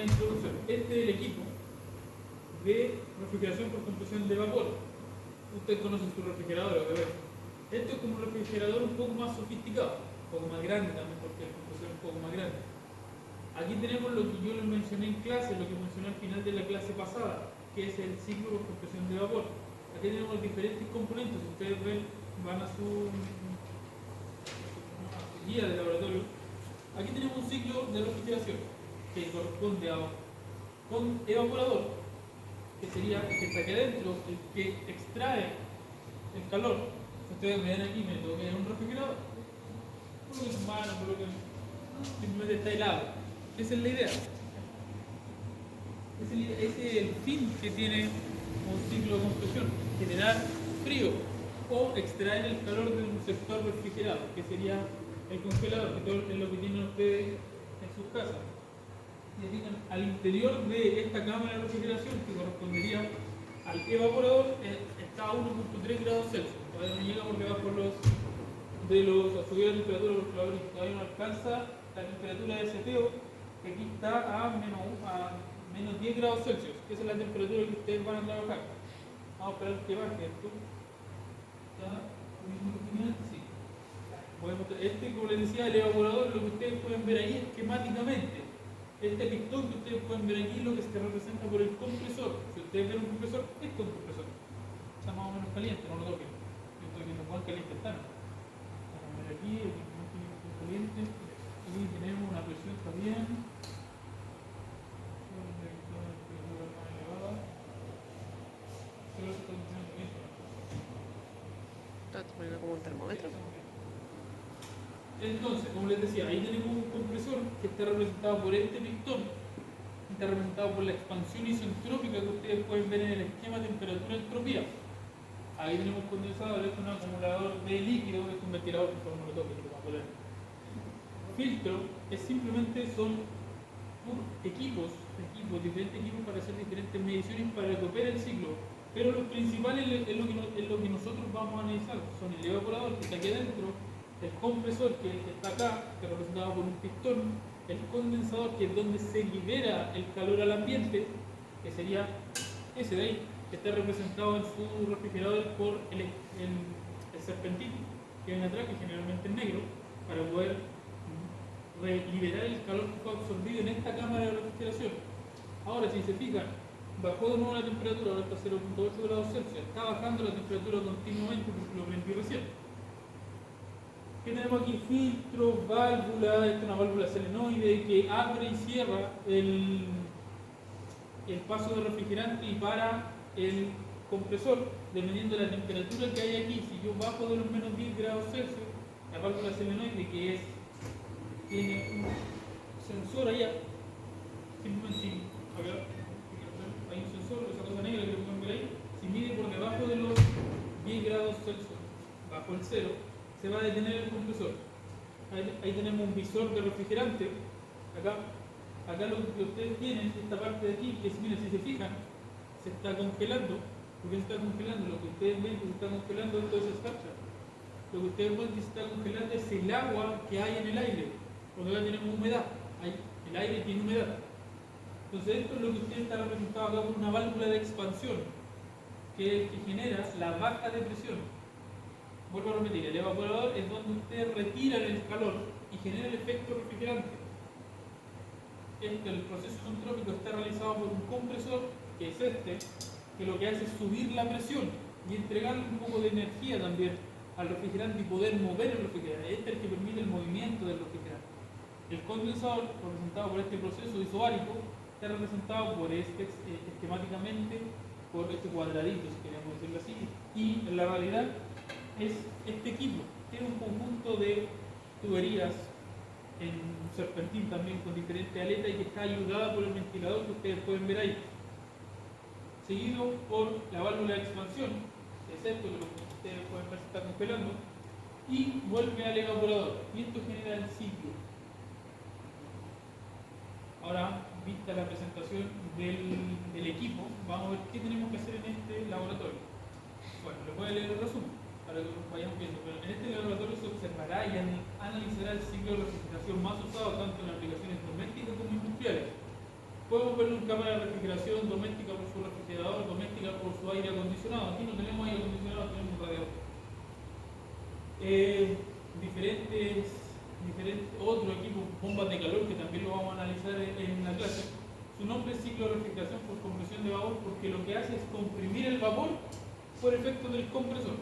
introducción. Este es el equipo de refrigeración por compresión de vapor. Usted conoce su refrigerador, obviamente. Esto es como un refrigerador un poco más sofisticado, un poco más grande también, porque el compresor es un poco más grande. Aquí tenemos lo que yo les mencioné en clase, lo que mencioné al final de la clase pasada, que es el ciclo por compresión de vapor. Aquí tenemos diferentes componentes. Si ustedes ven, van a su guía de laboratorio. Aquí tenemos un ciclo de refrigeración que corresponde a un evaporador, que sería el que está aquí adentro, el que extrae el calor. Ustedes ven aquí, me toqué un refrigerador. Coloquen sus manos, simplemente está helado. Esa es la idea. Ese es el fin que tiene un ciclo de compresión: generar frío o extraer el calor de un sector refrigerado, que sería el congelador, que es lo que tienen ustedes en sus casas. Al interior de esta cámara de refrigeración, que correspondería al evaporador, está a 1.3 grados Celsius. Todavía no llega por debajo de los a subir la temperatura, porque todavía no alcanza la temperatura de seteo, que aquí está a menos 10 grados Celsius, que esa es la temperatura que ustedes van a trabajar. Vamos a esperar que baje esto. Sí. Como les decía, el evaporador, lo que ustedes pueden ver ahí esquemáticamente. Este pistón que ustedes pueden ver aquí, lo que se representa por el compresor. Si ustedes ven un compresor, esto es un compresor. Está más o menos caliente, no lo toquen. Yo estoy viendo cuán caliente está. Vamos a ver aquí, está caliente. Aquí tenemos una presión también. Está como un termómetro. Entonces, como les decía, ahí tenemos un compresor que está representado por este pistón, está representado por la expansión isentrópica que ustedes pueden ver en el esquema temperatura-entropía. Ahí tenemos condensador, es un acumulador de líquido, es un ventilador, por favor no lo toquen, lo vamos a poner. Filtro es simplemente son equipos, diferentes equipos para hacer diferentes mediciones para que opere el ciclo. Pero lo principal es lo que nosotros vamos a analizar: son el evaporador que está aquí adentro, el compresor que es el que está acá, que es representado por un pistón, el condensador, que es donde se libera el calor al ambiente, que sería ese de ahí, que está representado en su refrigerador por el serpentín que viene atrás, que generalmente es negro, para poder liberar el calor que fue absorbido en esta cámara de refrigeración. Ahora, si se fijan, bajó de nuevo la temperatura, ahora está a 0.8 grados Celsius, está bajando la temperatura continuamente porque lo prendí recién. ¿Qué tenemos aquí? Filtros, válvula, esta es una válvula solenoide que abre y cierra el paso de refrigerante y para el compresor, dependiendo de la temperatura que hay aquí. Si yo bajo de los menos 10 grados Celsius, la válvula solenoide, que tiene un sensor allá, simplemente hay un sensor, esa cosa negra que pueden ver ahí, si mide por debajo de los 10 grados Celsius, bajo el cero, se va a detener el compresor. Ahí tenemos un visor de refrigerante. Acá lo que ustedes tienen, esta parte de aquí, que miren, si se fijan, se está congelando. ¿Por qué se está congelando? Lo que ustedes ven que se está congelando es todo ese structure. Lo que ustedes ven que se está congelando es el agua que hay en el aire. Porque acá tenemos humedad. El aire tiene humedad. Entonces esto es lo que usted está representado acá por una válvula de expansión, que es el que genera la baja de presión. Vuelvo a repetir, el evaporador es donde ustedes retiran el calor y genera el efecto refrigerante. El proceso isentrópico está realizado por un compresor, que es este, que lo que hace es subir la presión y entregarle un poco de energía también al refrigerante y poder mover el refrigerante. Este es el que permite el movimiento del refrigerante. El condensador, representado por este proceso isobárico, está representado por esquemáticamente por este cuadradito, si queremos decirlo así, y en la realidad es este equipo, que es un conjunto de tuberías en serpentín también con diferentes aletas y que está ayudada por el ventilador que ustedes pueden ver ahí, seguido por la válvula de expansión, que es esto, lo que ustedes pueden ver se está congelando, y vuelve al evaporador, y esto genera el ciclo. Ahora, vista la presentación del equipo, vamos a ver qué tenemos que hacer en este laboratorio. Bueno, les voy a leer el resumen para que nos vayamos viendo. Pero en este laboratorio se observará y analizará el ciclo de refrigeración más usado tanto en aplicaciones domésticas como industriales. Podemos verlo en cámara de refrigeración doméstica por su refrigerador, doméstica por su aire acondicionado. Aquí no tenemos aire acondicionado, tenemos un radiador. Diferentes otros equipos, bombas de calor, que también lo vamos a analizar en la clase. Su nombre es ciclo de refrigeración por compresión de vapor, porque lo que hace es comprimir el vapor por efecto del compresor,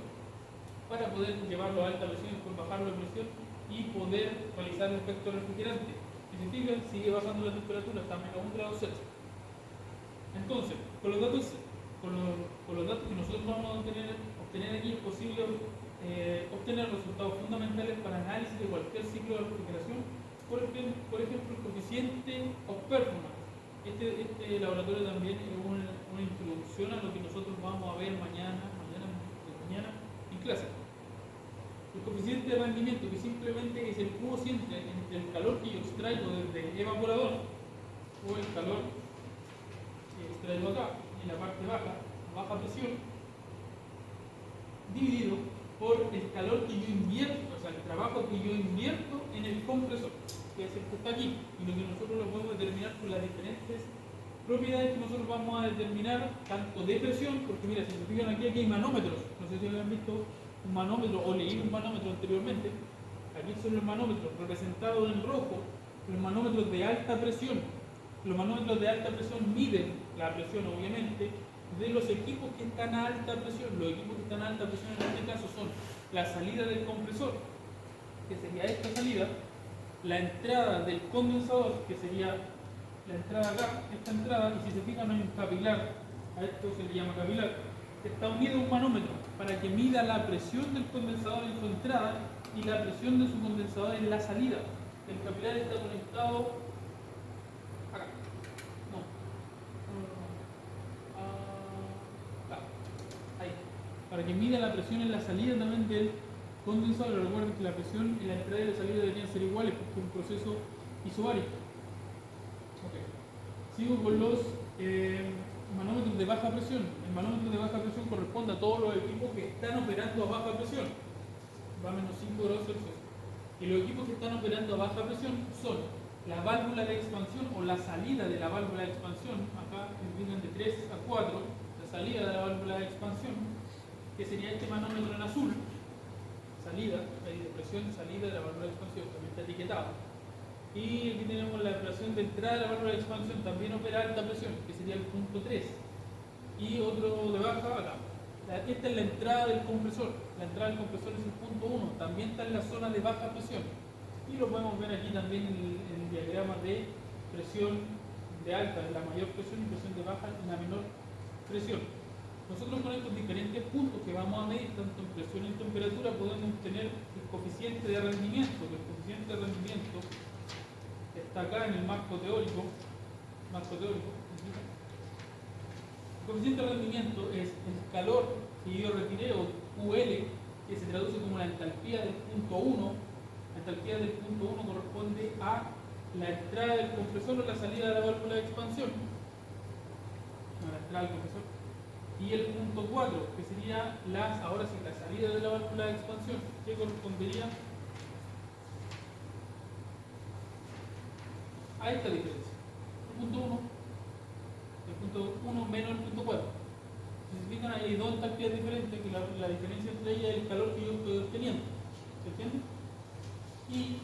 para poder llevarlo a alta presión, después bajarlo de presión y poder realizar el efecto refrigerante. Si se fijan, sigue bajando la temperatura hasta menos 1 grado Celsius. Entonces, con los datos que nosotros vamos a obtener aquí, es posible obtener resultados fundamentales para análisis de cualquier ciclo de refrigeración. Por ejemplo, el coeficiente of performance. Este laboratorio también es una introducción a lo que nosotros vamos a ver mañana en clase. El coeficiente de rendimiento, que simplemente es el cociente entre el calor que yo extraigo desde el evaporador o el calor que extraigo acá, en la parte baja, a baja presión, dividido por el calor que yo invierto, o sea, el trabajo que yo invierto en el compresor, que es el que está aquí, y lo que nosotros lo podemos determinar por las diferentes propiedades que nosotros vamos a determinar, tanto de presión, porque mira, si se fijan aquí hay manómetros, no sé si habían visto un manómetro o leído un manómetro anteriormente. Aquí son los manómetros representados en rojo, los manómetros de alta presión. Los manómetros de alta presión miden la presión, obviamente, de los equipos que están a alta presión. Los equipos que están a alta presión en este caso son la salida del compresor, que sería esta salida, la entrada del condensador, que sería la entrada acá, esta entrada, y si se fijan hay un capilar, a esto se le llama capilar, está unido a un manómetro para que mida la presión del condensador en su entrada y la presión de su condensador en la salida. El capilar está conectado acá. Acá. Ahí. Para que mida la presión en la salida también del condensador. Recuerden que la presión en la entrada y la salida deberían ser iguales porque es un proceso isobárico. Okay. Sigo con los manómetros de baja presión. El manómetro de baja presión corresponde a todos los equipos que están operando a baja presión. Va a menos 5 grados Celsius. Y los equipos que están operando a baja presión son la válvula de expansión o la salida de la válvula de expansión. Acá empiezan de 3 a 4. La salida de la válvula de expansión, que sería este manómetro en azul. Salida, de presión, salida de la válvula de expansión, también está etiquetado. Y aquí tenemos la presión de entrada de la válvula de expansión, también opera a alta presión, que sería el punto 3. Y otro de baja acá. Esta es la entrada del compresor. La entrada del compresor es el punto 1. También está en la zona de baja presión. Y lo podemos ver aquí también en el diagrama de presión de alta, de la mayor presión, y presión de baja, en la menor presión. Nosotros con estos diferentes puntos que vamos a medir, tanto en presión y en temperatura, podemos obtener el coeficiente de rendimiento. Que el coeficiente de rendimiento está acá en el marco teórico. El coeficiente de rendimiento es el calor que yo retiré, o QL, que se traduce como la entalpía del punto 1. La entalpía del punto 1 corresponde a la entrada del compresor o la salida de la válvula de expansión. La entrada del compresor. Y el punto 4, que sería la salida de la válvula de expansión, que correspondería a esta diferencia. El punto 1 menos el punto 4. Si se fijan, hay dos entalpías diferentes, que la diferencia entre ellas es el calor que yo estoy obteniendo. ¿Se entiende? Y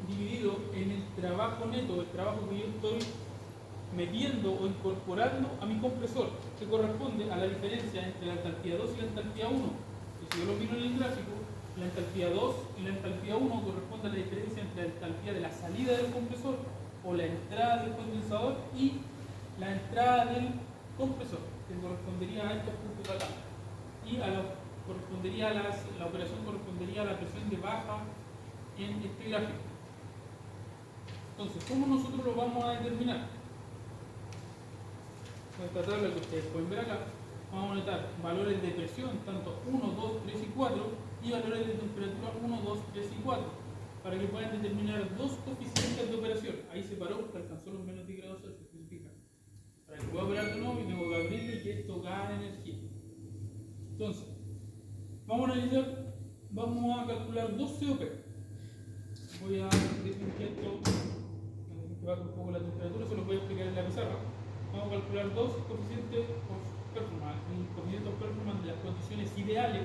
dividido en el trabajo neto, el trabajo que yo estoy metiendo o incorporando a mi compresor, que corresponde a la diferencia entre la entalpía 2 y la entalpía 1. Y si yo lo miro en el gráfico, la entalpía 2 y la entalpía 1 corresponde a la diferencia entre la entalpía de la salida del compresor o la entrada del condensador y la entrada del compresor, que correspondería a estos puntos de acá. Y la operación correspondería a la presión de baja en este gráfico. Entonces, ¿cómo nosotros lo vamos a determinar? En esta tabla que ustedes pueden ver acá, vamos a anotar valores de presión, tanto 1, 2, 3 y 4, y valores de temperatura 1, 2, 3 y 4, para que puedan determinar dos coeficientes de operación. Ahí se paró porque alcanzó los menos 10 grados Celsius, se fijan. Para que pueda operar de nuevo, y tengo que abrirle y que esto gane energía. Entonces, vamos a calcular dos COP. Voy a decir que esto baja un poco la temperatura, eso lo voy a explicar en la pizarra. Vamos a calcular dos coeficientes of performance, el coeficiente of performance de las condiciones ideales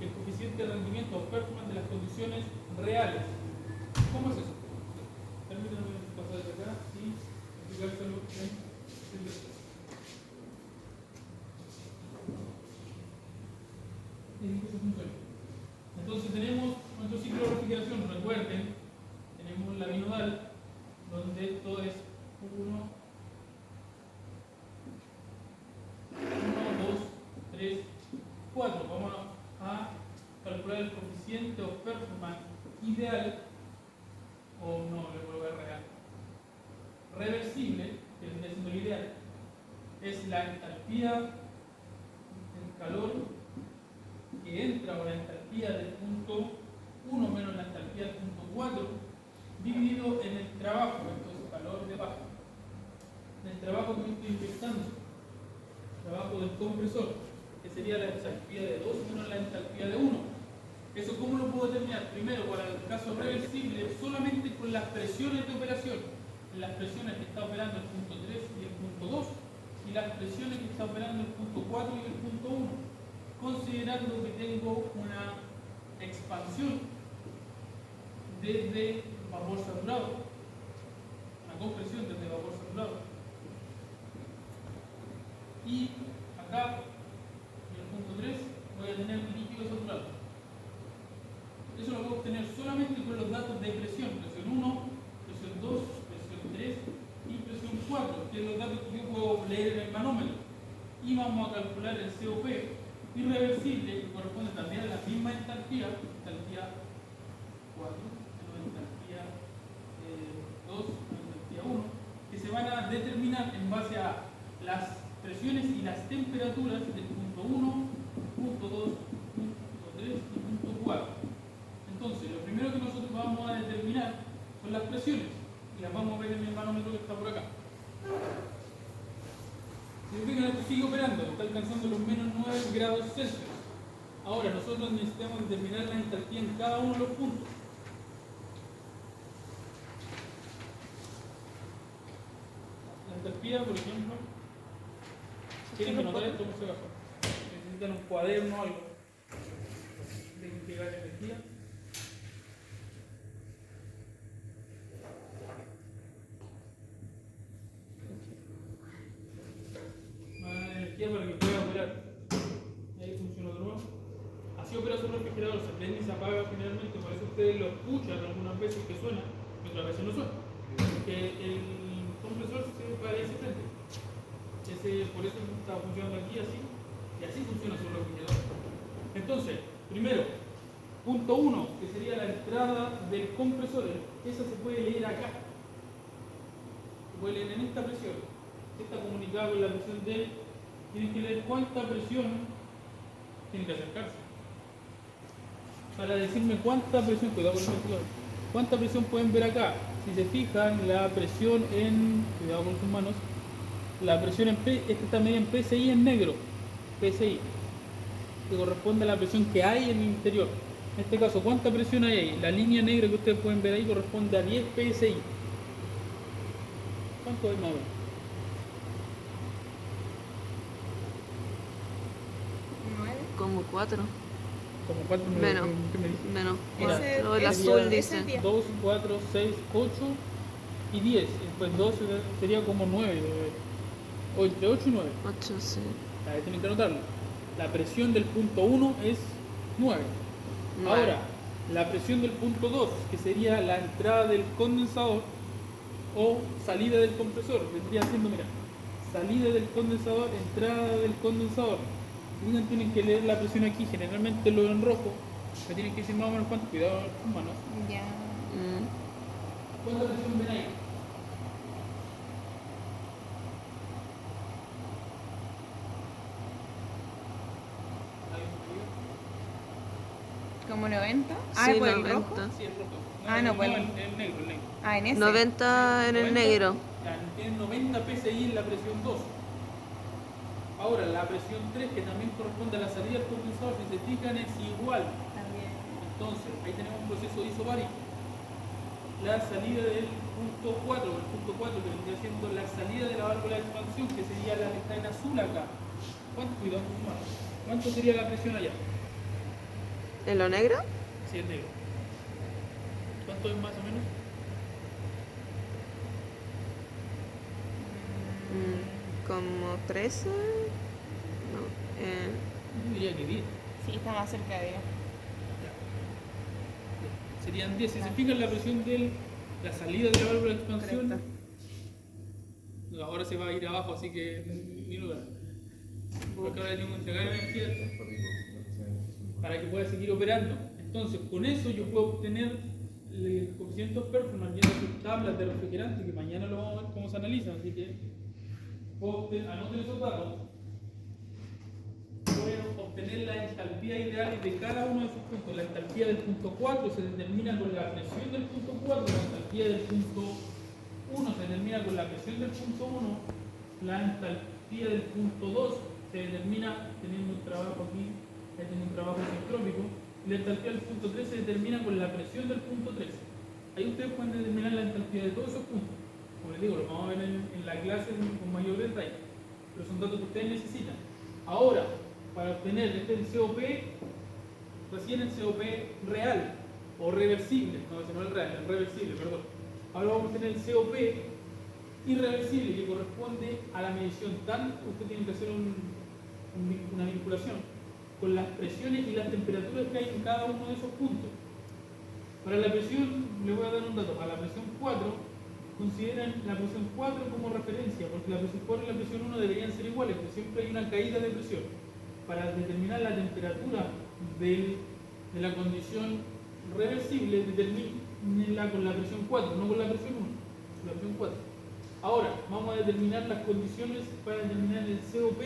y el coeficiente de rendimiento of performance de las condiciones reales. ¿Cómo es eso? Permítanme pasar de acá y explicárselo en directo. Y que eso funcione. Entonces tenemos nuestro ciclo de refrigeración, recuerden, tenemos la binodal, donde esto es 1, 2, 3, 4. Vamos a calcular el coeficiente of performance ideal, o no, le vuelvo a real. Reversible, que vendría siendo el ideal, es la entalpía del calor que entra, o la entalpía del punto 1 menos la entalpía del punto 4, dividido en el trabajo, entonces calor de baja, del trabajo que me estoy inyectando, trabajo del compresor, que sería la entalpía de 2 menos la entalpía de 1. ¿Eso cómo lo puedo determinar? Primero, para el caso reversible, solamente con las presiones de operación, las presiones que está operando el punto 3 y el punto 2, y las presiones que está operando el punto 4 y el punto 1, considerando que tengo una expansión desde vapor saturado, una compresión desde vapor saturado, y acá en el punto 3 voy a tener líquido saturado. Eso lo puedo obtener solamente con los datos de presión 1, presión 2, presión 3 y presión 4, que son los datos que yo puedo leer en el manómetro. Y vamos a calcular el COP irreversible, que corresponde también a la misma entalpía 4, entalpía 2, entalpía 1, que se van a determinar en base a las presiones y las temperaturas del punto 1, punto 2, punto 3 y punto 4. Entonces, lo primero que nosotros vamos a determinar son las presiones, y las vamos a ver en el manómetro que está por acá. Si se fijan, esto sigue operando, está alcanzando los menos 9 grados Celsius. Ahora, nosotros necesitamos determinar la entalpía en cada uno de los puntos. La entalpía, por ejemplo, tienen que notar esto por si acaso. Necesitan un cuaderno o algo de integrar energía. Para que pueda operar. Ahí funciona de nuevo. Así opera su refrigerador, se prende y se apaga generalmente, por eso ustedes lo escuchan algunas veces que suena y otras veces no suena. Que el compresor se parece frente. Por eso está funcionando aquí así, y así funciona su refrigerador. Entonces, primero, punto 1, que sería la entrada del compresor, esa se puede leer acá. Se puede leer en esta presión. Está comunicada con la presión de. Tienen que leer cuánta presión tienen que acercarse. Para decirme cuánta presión, cuidado con el ventilador, cuánta presión pueden ver acá. Si se fijan, la presión en, cuidado con sus manos, la presión en P, esta está medida en PSI en negro, PSI, que corresponde a la presión que hay en el interior. En este caso, ¿cuánta presión hay ahí? La línea negra que ustedes pueden ver ahí corresponde a 10 PSI. ¿Cuánto hay más o menos? Como 4. Como 4 Menos. ¿qué me dice? Menos. Ese- Lo del ese- azul ese dice. 2, 4, 6, 8 y 10. Pues 2 sería como 9. O entre 8 y 9. 8, sí. Ahí tienen que anotarlo. La presión del punto 1 es 9. Nueve. Ahora, la presión del punto 2, que sería la entrada del condensador o salida del compresor, vendría siendo, mira, salida del condensador, entrada del condensador. Tienen que leer la presión aquí, generalmente lo en rojo, me tienen que decir más o menos cuánto, cuidado con sus manos. Ya. ¿Cuánta presión ven ahí? ¿Como 90? Sí, ¿Por el 90. rojo? Sí, el rojo. Ah, no, pues. el negro, el negro. En ese. 90 en el 90, negro. ya, tienen 90 PSI en la presión 2. Ahora, la presión 3, que también corresponde a la salida del condensador, si se fijan, es igual. También. Entonces, ahí tenemos un proceso isobárico. la salida del punto 4, el punto 4 que vendría siendo la salida de la válvula de expansión, que sería la que está en azul acá. Cuidado, ¿cuánto sería la presión allá? ¿En lo negro? Sí, es negro. ¿Cuánto es más o menos? Como 13. No, Yo diría que 10. Sí, está más cerca de Serían 10. Si se fijan la presión de la salida de la válvula de expansión, ahora se va a ir abajo, así que ni lugar. Porque ahora tenemos que entregar energía para que pueda seguir operando. Entonces, con eso yo puedo obtener el coeficiente of performance yendo a sus tablas de refrigerante, que mañana lo vamos a ver cómo se analizan, así que anoten esos datos. Puedo obtener la entalpía ideal de cada uno de esos puntos. La entalpía del punto 4 se determina con la presión del punto 4, la entalpía del punto 1 se determina con la presión del punto 1, la entalpía del punto 2 se determina teniendo un trabajo aquí, teniendo un trabajo isentrópico, y la entalpía del punto 3 se determina con la presión del punto 3. Ahí ustedes pueden determinar la entalpía de todos esos puntos. Como les digo, lo vamos a ver en la clase con mayor detalle, pero son datos que ustedes necesitan. Ahora, para obtener este COP, recién el COP real o reversible, no el real, el reversible, perdón. Ahora vamos a tener el COP irreversible, que corresponde a la medición tanto, usted tiene que hacer una vinculación con las presiones y las temperaturas que hay en cada uno de esos puntos. Para la presión, le voy a dar un dato, para la presión 4, consideran la presión 4 como referencia, porque la presión 4 y la presión 1 deberían ser iguales, pero siempre hay una caída de presión. Para determinar la temperatura de la condición reversible, determinenla con la presión 4, no con la presión 1, con la presión 4. Ahora, vamos a determinar las condiciones para determinar el COP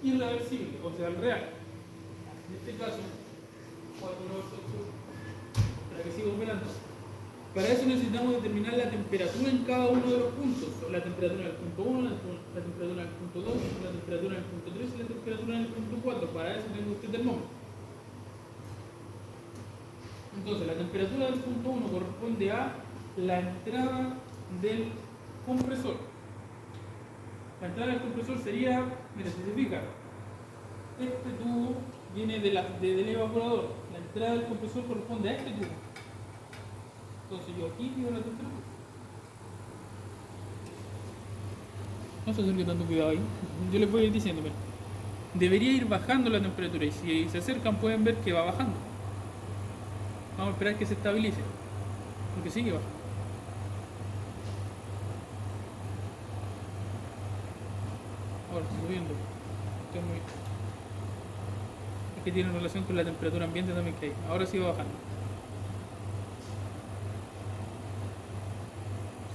irreversible, o sea, el real. En este caso, 4 grados Celsius, para que siga operando. Para eso necesitamos determinar la temperatura en cada uno de los puntos. La temperatura del punto 1, la temperatura del punto 2, la temperatura del punto 3 y la temperatura del punto 4. Para eso tengo este termómetro. Entonces, la temperatura del punto 1 corresponde a la entrada del compresor. La entrada del compresor sería, mira, si se fija, este tubo viene del evaporador. La entrada del compresor corresponde a este tubo. Entonces yo aquí digo la temperatura. No se acerque tanto, cuidado ahí. Yo les voy a ir diciendo, mira. Debería ir bajando la temperatura y si se acercan pueden ver que va bajando. Vamos a esperar que se estabilice. Porque sigue bajando. Ahora está subiendo. Es que tiene relación con la temperatura ambiente también que hay. Ahora sí va bajando.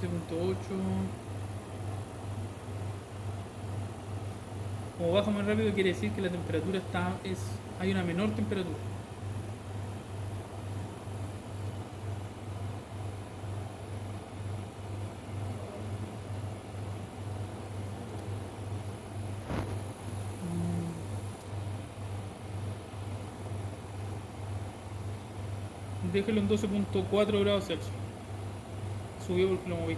7.8. Como baja más rápido quiere decir que la temperatura hay una menor temperatura. Déjelo en 12.4 grados Celsius. Subió porque lo moví.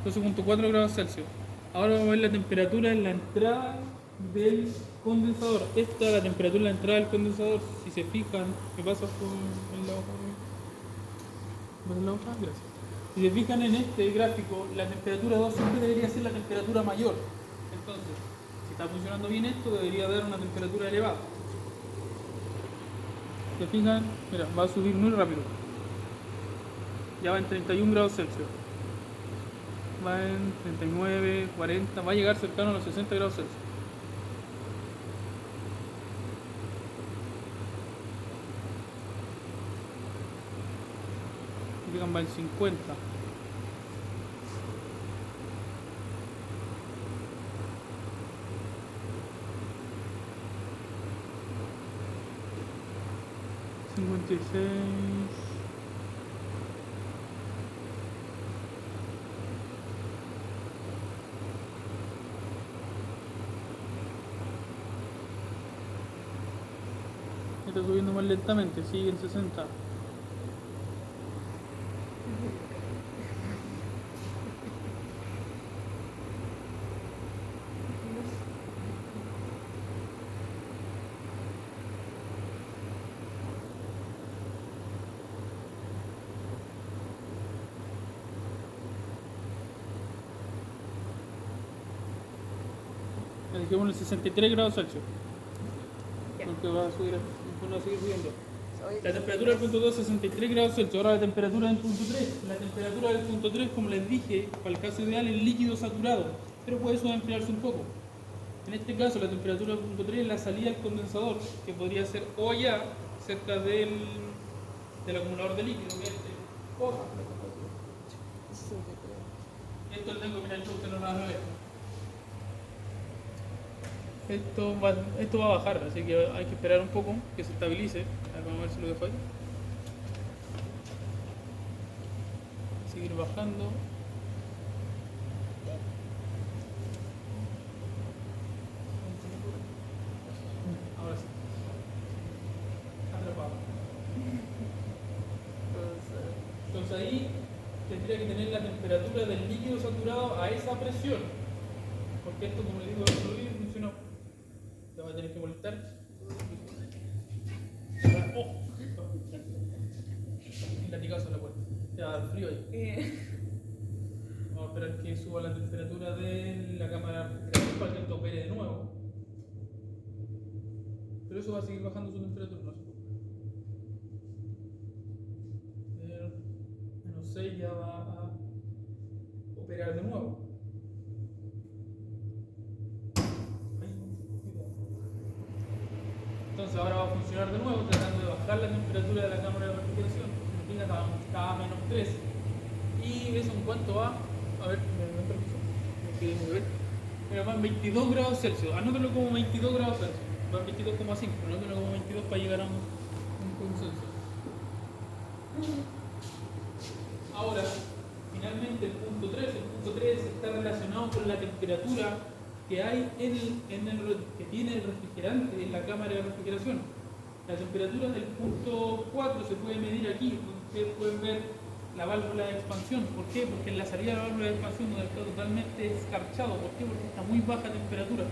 12.4 grados Celsius. Ahora vamos a ver la temperatura en la entrada del condensador. Esta es la temperatura en la entrada del condensador. Si se fijan, ¿qué pasa con la hoja? ¿Ves la hoja? Gracias. Si se fijan en este gráfico, la temperatura 2 siempre debería ser la temperatura mayor. Entonces, si está funcionando bien esto, debería dar una temperatura elevada. Si se fijan, mira, va a subir muy rápido. Ya va en 31 grados Celsius. Va en 39, 40, va a llegar cercano a los 60 grados Celsius. Llegan, va en 50. Está subiendo más lentamente, sigue en 60. dejémoslo en 63 grados Celsius. Ya. Aunque va a subir, va a seguir subiendo. Oye, La temperatura del punto 2 63 grados Celsius. Ahora la temperatura del punto 3. La temperatura del punto 3, como les dije, para el caso ideal es líquido saturado, pero puede eso enfriarse un poco. En este caso la temperatura del punto 3 es la salida del condensador, que podría ser o allá, cerca del acumulador de líquido, que es este, o acá. 63. Esto lo tengo, mira, usted no lo va a ver. Esto va a bajar, así que hay que esperar un poco que se estabilice. A ver, vamos a ver si lo dejo ahí. Seguir bajando. Ahora sí. Atrapado. Entonces ahí tendría que tener la temperatura del líquido saturado a esa presión. Porque esto, como le digo, no funcionó. Te va a tener que molestar. ¡Oh! Un latigazo a la puerta. Te va a dar frío ahí. Vamos a esperar que suba la temperatura de la cámara para que esto opere de nuevo. Pero eso va a seguir bajando su temperatura, no se preocupe. Menos 6 ya va a operar de nuevo. Entonces ahora va a funcionar de nuevo, tratando de bajar la temperatura de la cámara de refrigeración. Está a menos 3. Y eso en cuanto va, a ver, me quedé muy bien. Mira, van 22 grados Celsius. Anótalo como 22 grados Celsius. Van 22,5, pero anótalo como 22 para llegar a un consenso. Ahora, finalmente el punto 3. El punto 3 está relacionado con la temperatura que hay que tiene el refrigerante en la cámara de refrigeración. La temperatura del punto 4 se puede medir aquí. Ustedes pueden ver la válvula de expansión. ¿Por qué? Porque en la salida de la válvula de expansión donde está totalmente escarchado. ¿Por qué? Porque está muy baja temperatura.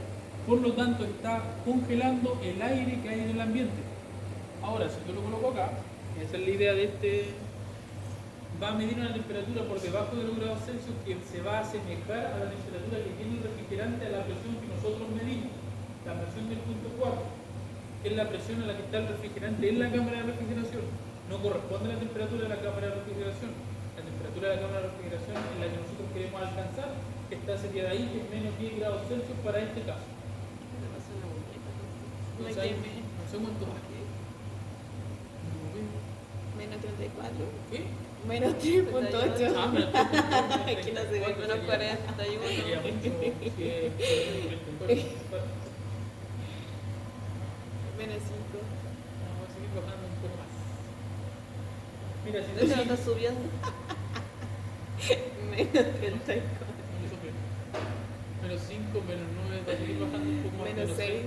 Por lo tanto, está congelando el aire que hay en el ambiente. Ahora, si yo lo coloco acá, esa es la idea de este, va a medir una temperatura por debajo de los grados Celsius que se va a asemejar a la temperatura que tiene el refrigerante a la presión que nosotros medimos, la presión del punto 4, que es la presión a la que está el refrigerante en la cámara de refrigeración. No corresponde a la temperatura de la cámara de refrigeración. La temperatura de la cámara de refrigeración es la que nosotros queremos alcanzar, que está sería de ahí, que es menos 10 grados Celsius para este caso. Entonces ahí, no sé cuánto más. Menos 34. ¿Qué? Menos 3.8. Ah, menos 3.8. Aquí no se ve, menos 41. Sería mucho, Menos 5. vamos a seguir bajando un poco más. Mira, si ¿Dónde lo estás subiendo? Menos 34. Menos 5, menos 9, va a seguir bajando un poco más. Menos 6.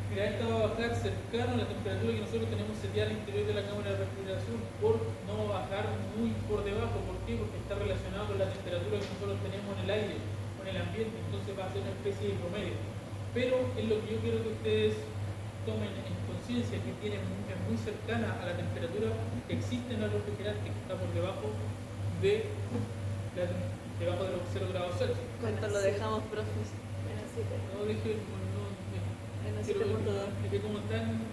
Mira, esta va a bajar cercano a la temperatura que nosotros tenemos seteada al interior de la cámara de refrigeración por no bajar muy por debajo. ¿Por qué? Porque está relacionado con la temperatura que nosotros tenemos en el aire, con el ambiente. Entonces va a ser una especie de promedio. Pero es lo que yo quiero que ustedes tomen en conciencia, que es muy cercana a la temperatura que existe en el refrigerante, que está por debajo de los 0 grados Celsius. ¿Cuánto lo dejamos, profes? Menos 7. No deje, Menos quiero 7.2. que como está en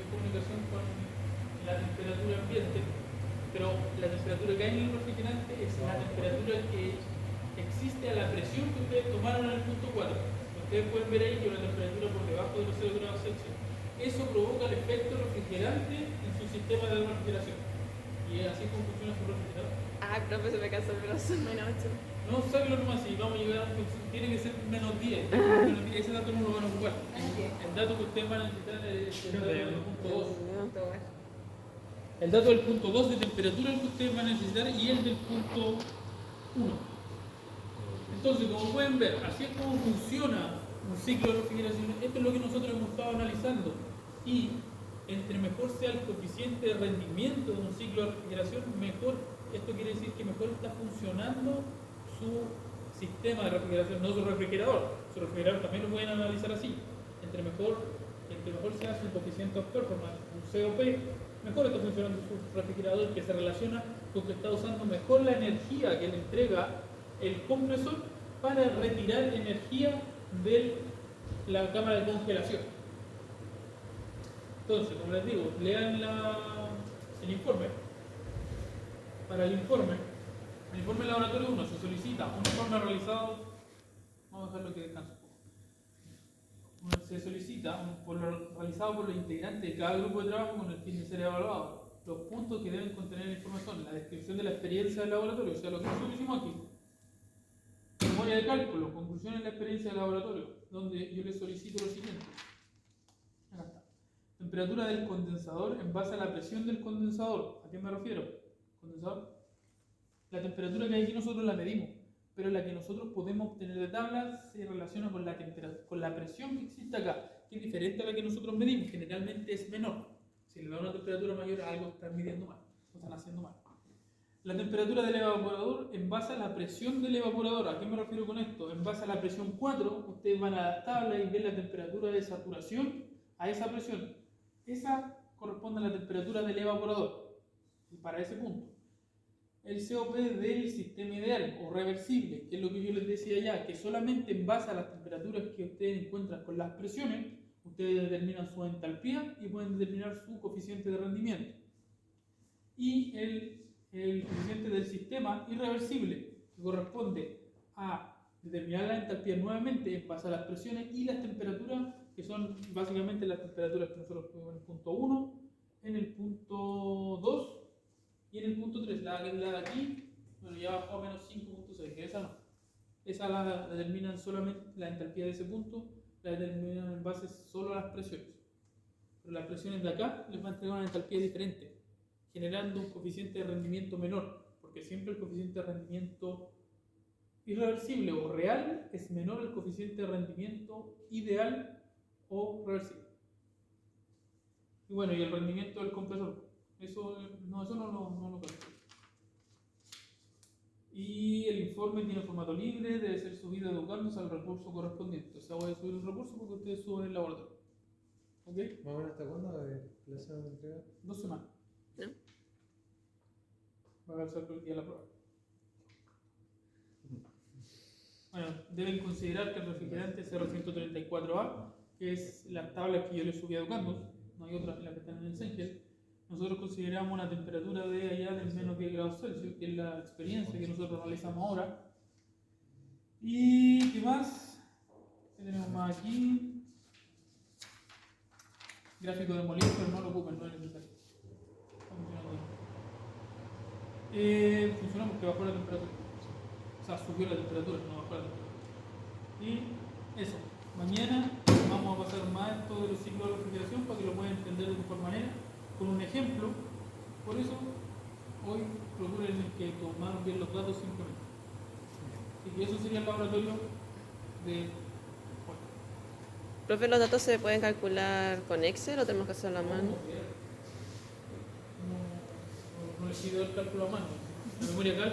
comunicación con la temperatura ambiente, pero la temperatura que hay en el refrigerante es la temperatura que existe a la presión que ustedes tomaron en el punto 4. Ustedes pueden ver ahí que una temperatura por debajo de los 0 grados Celsius. Eso provoca el efecto refrigerante en su sistema de refrigeración. Y es así como funciona su refrigerador. Ah, profe, se me cansó el brazo. Menos 8. No, sáquelo nomás y vamos a llegar a tiene que ser menos 10. Ese dato no lo van a ocupar. El dato que ustedes van a necesitar es el dato del punto 2. El dato del punto 2 de temperatura que ustedes van a necesitar y el del punto 1. Entonces, como pueden ver, así es como funciona un ciclo de refrigeración. Esto es lo que nosotros hemos estado analizando. Y entre mejor sea el coeficiente de rendimiento de un ciclo de refrigeración, mejor. Esto quiere decir que mejor está funcionando su sistema de refrigeración, no su refrigerador. Su refrigerador también lo pueden analizar así. Entre mejor sea su coeficiente of performance, un COP, mejor está funcionando su refrigerador, que se relaciona con que está usando mejor la energía que le entrega el compresor para retirar energía del la cámara de congelación. Entonces, como les digo, lean el informe. Para el informe laboratorio 1 se solicita un informe realizado, vamos a dejarlo que descanse un poco. Se solicita realizado por los integrantes de cada grupo de trabajo con el fin de ser evaluado. Los puntos que deben contener la información, la descripción de la experiencia del laboratorio, o sea, lo que nosotros hicimos aquí. Memoria de cálculo, conclusiones de la experiencia del laboratorio, donde yo les solicito lo siguiente. Acá está. Temperatura del condensador en base a la presión del condensador. ¿A qué me refiero? Condensador. La temperatura que aquí nosotros la medimos, pero la que nosotros podemos obtener de tabla se relaciona con la presión que existe acá, que es diferente a la que nosotros medimos, generalmente es menor. Si le da una temperatura mayor, algo están midiendo mal, o están haciendo mal. La temperatura del evaporador en base a la presión del evaporador. ¿A qué me refiero con esto? En base a la presión 4, ustedes van a la tabla y ven la temperatura de saturación a esa presión. Esa corresponde a la temperatura del evaporador, y para ese punto. El COP del sistema ideal o reversible, que es lo que yo les decía ya, que solamente en base a las temperaturas que ustedes encuentran con las presiones, ustedes determinan su entalpía y pueden determinar su coeficiente de rendimiento. Y el coeficiente del sistema irreversible, que corresponde a determinar la entalpía nuevamente en base a las presiones y las temperaturas, que son básicamente las temperaturas que nosotros ponemos en el punto 1, en el punto 2 y en el punto 3. La de aquí, bueno, ya bajó a menos 5.6, que esa no. Esa la determinan solamente, la entalpía de ese punto, la determinan en base solo a las presiones. Pero las presiones de acá les va a entregar una entalpía diferente, generando un coeficiente de rendimiento menor, porque siempre el coeficiente de rendimiento irreversible o real es menor al coeficiente de rendimiento ideal o reversible. Y bueno, y el rendimiento del compresor, eso no lo calculo. Y el informe tiene formato libre, debe ser subido educándose al recurso correspondiente. O sea, voy a subir el recurso porque ustedes suben el laboratorio. ¿Ok? ¿Más o menos hasta cuándo de plazo de entrega? 2 semanas. ¿No? Va a ser el día de la prueba. Bueno, deben considerar que el refrigerante 0134A, que es la tabla que yo les subí a Educandos, no hay otra que la que están en el Sengel, nosotros consideramos una temperatura de allá de menos 10 grados Celsius, que es la experiencia que nosotros realizamos ahora. ¿Y qué más? ¿Qué tenemos más aquí? Gráfico de molido, pero no lo ocupen, no es necesario. Está funcionando bien. Funciona porque bajó la temperatura. O sea, subió la temperatura, no bajó la temperatura. Y eso. Mañana vamos a pasar más esto de los ciclos de refrigeración para que lo puedan entender de mejor manera, con un ejemplo. Por eso, hoy procuren que tomaron bien los datos simplemente. Así que eso sería el laboratorio de hoy. Profe, ¿los datos se pueden calcular con Excel o tenemos que hacerlo a mano? No les pido el cálculo a mano. La memoria cálculo